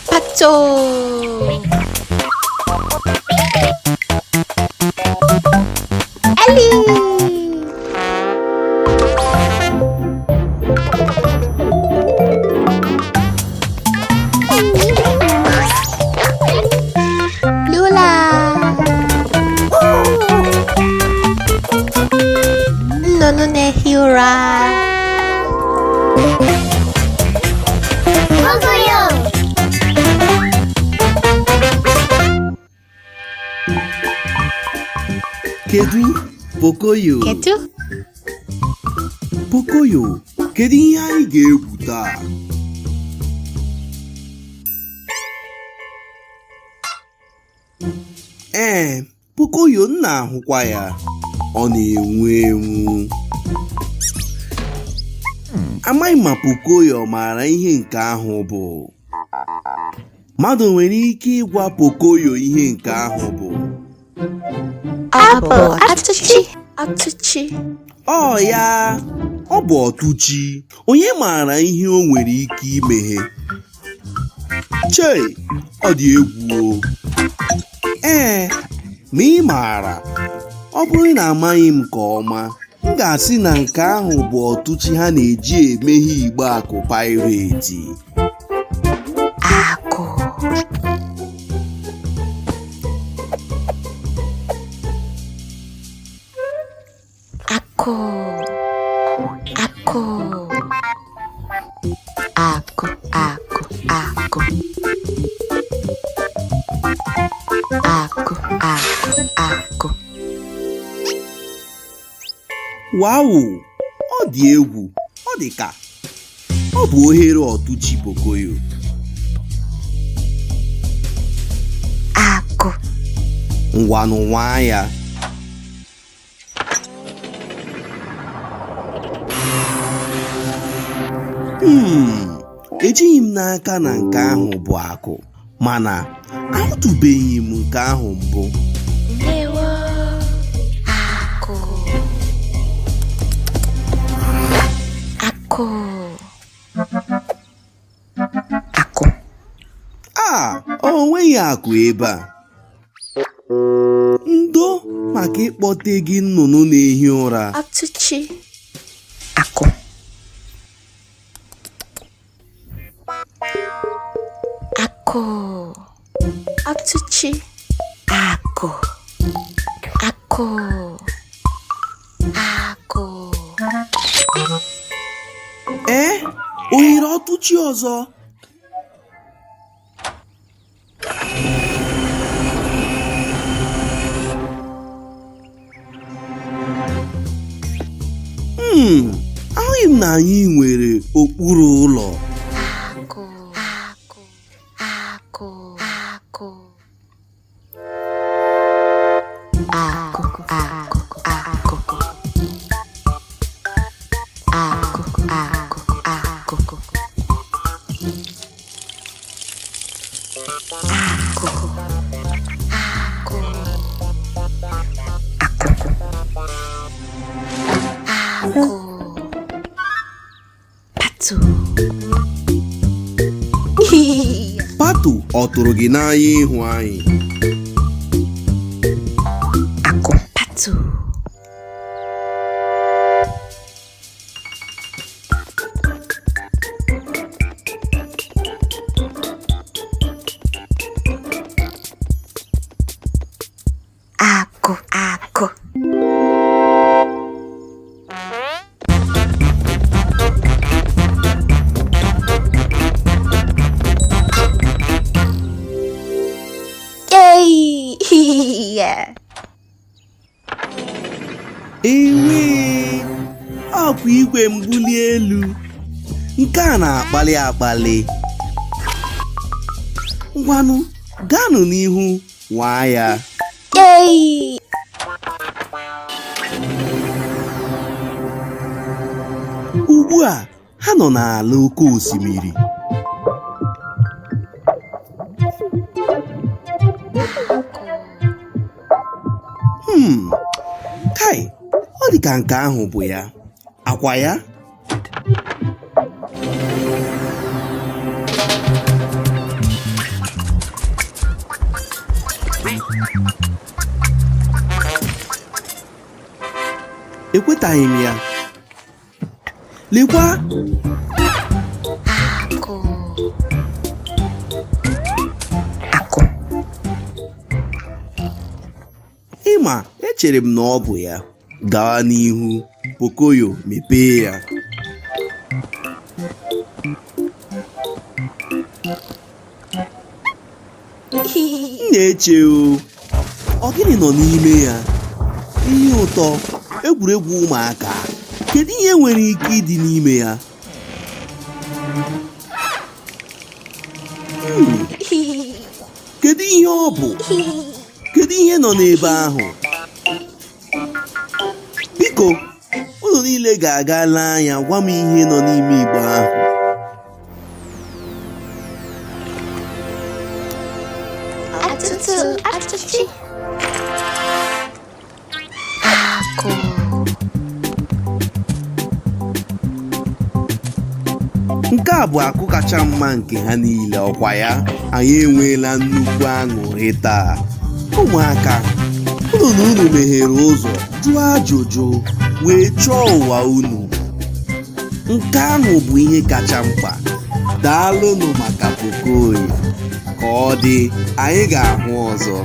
팥조 엘리 루라 노노네 히우라 Kedu Pocoyo? Kedu? Pocoyo, kedu ihe anyị ga-egwu taa? Pocoyo m na-ahụkwa ya, ọ na-enwu enwu. Amaghị ma Pocoyo maara ihe nke ahụ bụ. Mmadụ nwere ike ịgwa Pocoyo ihe nke ahụ bụ. Ọ bụ Ọtụchi. Ọ ya, ọ bụ Ọtụchi. Onye maara ihe o nwere ike imeghe? Chei, ọ dị egwu o. Ma ị maara, ọ bụrụ na amaghị m nke ọma, m ga-asị na nke ahụ bụ Ọtụchi ha na-eji emeghe igbe akụ paireti. Akụ. Wow, ọ dị egwu, ọ dị ka ọ bụ ohere Ọtụchi Pocoyo. Akụ. Ngwanụ nwaa ya. Ejighị m n'aka na nke ahụ bụ akụ, mana ahụtụbeghị m nke ahụ mbụ. Ndewo. Akụ. O nweghị akụ ebe a. Ndo maka ịkpọte gị nnụnụ na-ehi ụra. Ọtụchi. Akụ. Ọtụchi. Akụ. Ohere Ọtụchi ọzọ. Ahụghị m na anyị nwere okpuru ụlọ. Patu ọ tụrụ gị n'anya ịhụ anyị? Akụ. Patu. Ewe, ọkwa igwe mbuli elu. Nke a na-akpali akpali. Ngwanụ, gaanụ n'ihu nwaa ya. Ugbu a, ha nọ n'ala oke osimiri. Kai, ọ dị ka nke ahụ bụ ya, akwa ya? Ekwetaghị m ya. Lekwa! Akụ. Akụ. Ịma, echere m na ọ bụ ya. Gawa n'ihu, Pocoyo, mepee ya. M na-eche ọ gịnị nọ n'ime ya? Ihe ụtọ, egwuregwu ụmụaka. Kedu ihe nwere ike ịdị n'ime ya? Kedu ihe ọ bụ? Kedu ihe nọ n'ebe ahụ? Biko, unu niile ga-aga lee anya gwa m ihe nọ n'ime igbe ahụ. Atụtụ atụchi. Akụ. Nke a bụ akụ kacha mma nke ha niile, ọkwa ya? Anyị enweela nnukwu aṅụrị taa. Ụmụaka, unu na unu meghere ụzọ, jụọ ajụjụ, wee chọọ ụwa unu. Nke ahụ bụ ihe kacha mkpa. Daalụnụ maka Pocoyo. Ka ọ dị, anyị ga-ahụ ọzọ.